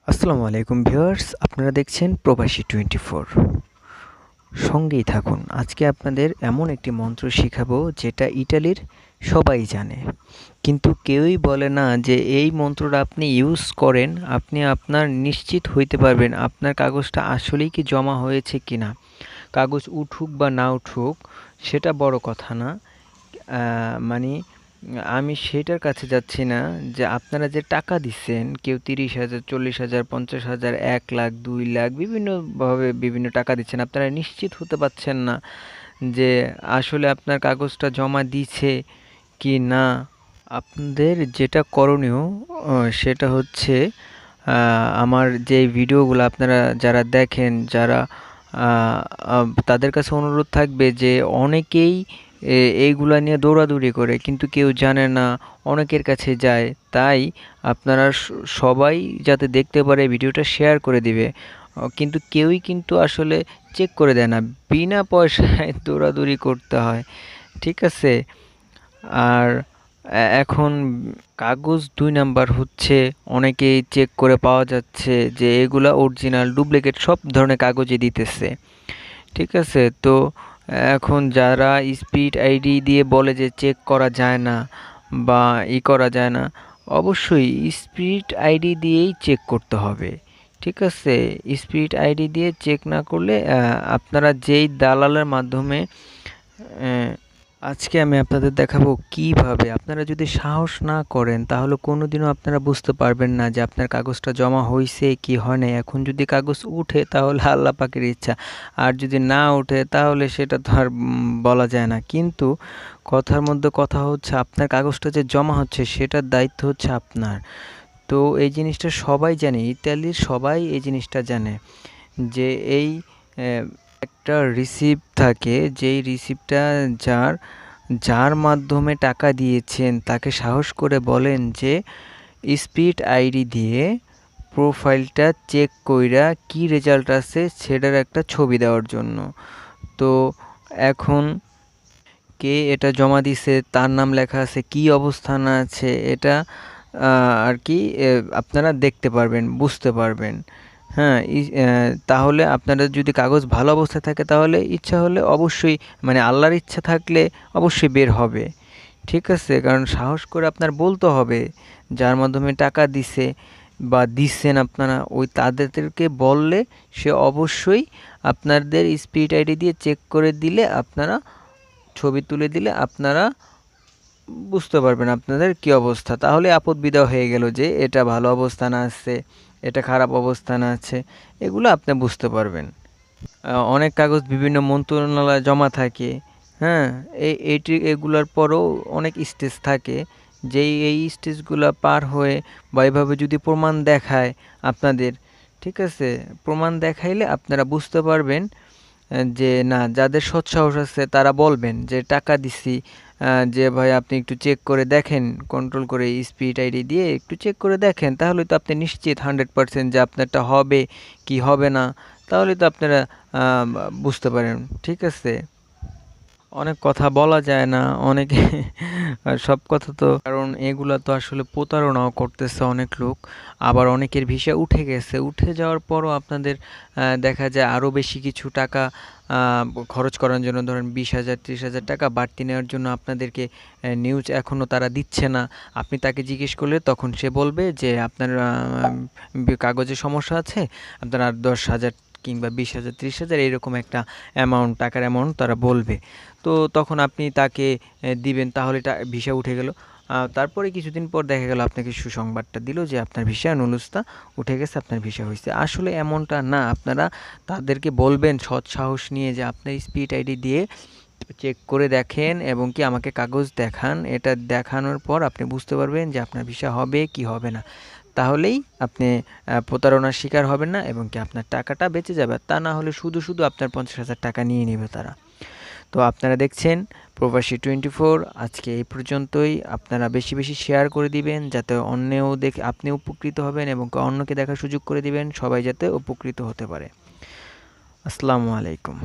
আসসালামু আলাইকুম ভিউয়ার্স, আপনারা দেখছেন প্রবাসী 24। সঙ্গেই থাকুন। আজকে আপনাদের এমন একটি মন্ত্র শিখাবো যেটা ইটালির সবাই জানে, কিন্তু কেউই বলে না যে এই মন্ত্রটা আপনি ইউজ করেন, আপনি আপনার নিশ্চিত হইতে পারবেন আপনার কাগজটা আসলেই কি জমা হয়েছে কিনা। কাগজ উঠুক বা না উঠুক সেটা বড় কথা না। মানে আমি সেটার কাছে যাচ্ছি না, যে আপনারা যে টাকা দিচ্ছেন, কেউ 30,000, 40,000, 50,000, 1 লাখ, 2 লাখ, বিভিন্নভাবে বিভিন্ন টাকা দিচ্ছেন, আপনারা নিশ্চিত হতে পারছেন না যে আসলে আপনার কাগজটা জমা দিছে কি না। আপনাদের যেটা করণীয় সেটা হচ্ছে, আমার যে ভিডিওগুলো আপনারা যারা দেখেন, যারা তাদের কাছে অনুরোধ থাকবে যে অনেকেই এইগুলা নিয়ে দৌড়াদৌড়ি করে কিন্তু কেউ জানে না, অনেকের কাছে যায়। তাই আপনারা সবাই যাতে দেখতে পারে ভিডিওটা শেয়ার করে দিবে। কিন্তু কেউই কিন্তু আসলে চেক করে দেয় না, বিনা পয়সায় দৌড়াদৌড়ি করতে হয়, ঠিক আছে। আর এখন কাগজ 2 নাম্বার হচ্ছে, অনেকেই চেক করে পাওয়া যাচ্ছে যে এগুলা অরিজিনাল, ডুপ্লিকেট সব ধরনের কাগজই দিতেছে, ঠিক আছে। তো এখন যারা স্পিড আইডি দিয়ে বলে যে চেক করা যায় না বা করা যায় না, অবশ্যই স্পিড আইডি দিয়েই চেক করতে হবে, ঠিক আছে। স্পিড আইডি দিয়ে চেক না করলে আপনারা যেই দালালের মাধ্যমে আজকে আমি আপনাদের দেখাবো কিভাবে আপনারা যদি সাহস না করেন তাহলে কোনোদিনও আপনারা বুঝতে পারবেন না যে আপনার কাগজটা জমা হয়েছে কি হয় নাই। এখন যদি কাগজ উঠে তাহলে আল্লাহ পাকের ইচ্ছা, আর যদি না উঠে তাহলে সেটা তো আর বলা যায় না। কিন্তু কথার মধ্যে কথা হচ্ছে, আপনার কাগজটা যে জমা হচ্ছে সেটার দায়িত্ব হচ্ছে আপনার। তো এই জিনিসটা সবাই জানে, ইতালির সবাই এই জিনিসটা জানে যে এই একটা রিসিপ্ট থাকে, যেই রিসিপ্টটা যার যার মাধ্যমে টাকা দিয়েছেন তাকে সাহস করে বলেন যে স্পিড আইডি দিয়ে প্রোফাইলটা চেক কইরা কি রেজাল্ট আছে সেটার একটা ছবি দেওয়ার জন্য। তো এখন কে এটা জমা দিছে, তার নাম লেখা আছে, কি অবস্থানে আছে, এটা আর কি আপনারা দেখতে পারবেন, বুঝতে পারবেন। হ্যাঁ, তাহলে আপনাদের যদি কাগজ ভালো অবস্থায় থাকে তাহলে ইচ্ছা হলে অবশ্যই, মানে আল্লাহর ইচ্ছা থাকলে অবশ্যই বের হবে, ঠিক আছে। কারণ সাহস করে আপনার বলতে হবে, যার মাধ্যমে টাকা দিছে বা দিচ্ছেন আপনারা, ওই তাদেরকে বললে সে অবশ্যই আপনাদের স্পিড আইডি দিয়ে চেক করে দিলে, আপনারা ছবি তুলে দিলে আপনারা বুঝতে পারবেন আপনাদের কি অবস্থা। তাহলে আপদ বিদায় হয়ে গেল যে এটা ভালো অবস্থানে আছে, এটা খারাপ অবস্থানে আছে, এগুলো আপনি বুঝতে পারবেন। অনেক কাগজ বিভিন্ন মন্ত্রণালয়ে জমা থাকে, হ্যাঁ। এগুলার পরেও অনেক স্টেজ থাকে, যেই এই স্টেজগুলো পার হয়ে বা এভাবে যদি প্রমাণ দেখায় আপনাদের, ঠিক আছে, প্রমাণ দেখাইলে আপনারা বুঝতে পারবেন যে না, যাদের সৎ সাহস আছে তারা বলবেন যে টাকা দিছি, যে ভাই আপনি একটু চেক করে দেখেন, কন্ট্রোল করে স্পিড আইডি দিয়ে একটু চেক করে দেখেন, তাহলে তো আপনি নিশ্চিত 100% যে আপনারটা হবে কি হবে না, তাহলে তো আপনারা বুঝতে পারেন, ঠিক আছে। অনেক কথা বলা যায় না, অনেকে সব কথা তো, কারণ এগুলা তো আসলে প্রতারণাও করতেছে অনেক লোক। আবার অনেকের ভিসা উঠে গেছে, উঠে যাওয়ার পরও আপনাদের দেখা যায় আরও বেশি কিছু টাকা খরচ করার জন্য, ধরেন 20,000, 30,000 টাকা বাড়তি নেওয়ার জন্য আপনাদেরকে নিউজ এখনও তারা দিচ্ছে না। আপনি তাকে জিজ্ঞেস করলে তখন সে বলবে যে আপনার কাগজে সমস্যা আছে, আপনার আর 10,000 কিংবা 20,000, 30,000 এরকম একটা টাকার অ্যামাউন্ট তারা বলবে। তো তখন আপনি তাকে দিবেন, তাহলে ভিসা উঠে গেল। তারপরে কিছুদিন পর দেখা গেল আপনাকে সুসংবাদটা দিল যে আপনার ভিসা নুলুস্তা উঠে গেছে, আপনার ভিসা হয়েছে। আসলে এমনটা না, আপনারা তাদেরকে বলবেন সৎ সাহস নিয়ে যে আপনার স্পিড আইডি দিয়ে চেক করে দেখেন এবং কি আমাকে কাগজ দেখান। এটা দেখানোর পর আপনি বুঝতে পারবেন যে আপনার ভিসা হবে কি হবে না। তাহলেই আপনি প্রতারণার শিকার হবেন না এবং কি আপনার টাকাটা বেঁচে যাবে। তা না হলে শুধু শুধু আপনার 50,000 টাকা নিয়ে নেবে তারা। তো আপনারা দেখছেন প্রবাসী 24। আজকে এই পর্যন্তই। আপনারা বেশি বেশি শেয়ার করে দিবেন যাতে অন্যেও দেখে আপনি উপকৃত হবেন এবং অন্যকে দেখার সুযোগ করে দিবেন, সবাই যাতে উপকৃত হতে পারে। আসসালামু আলাইকুম।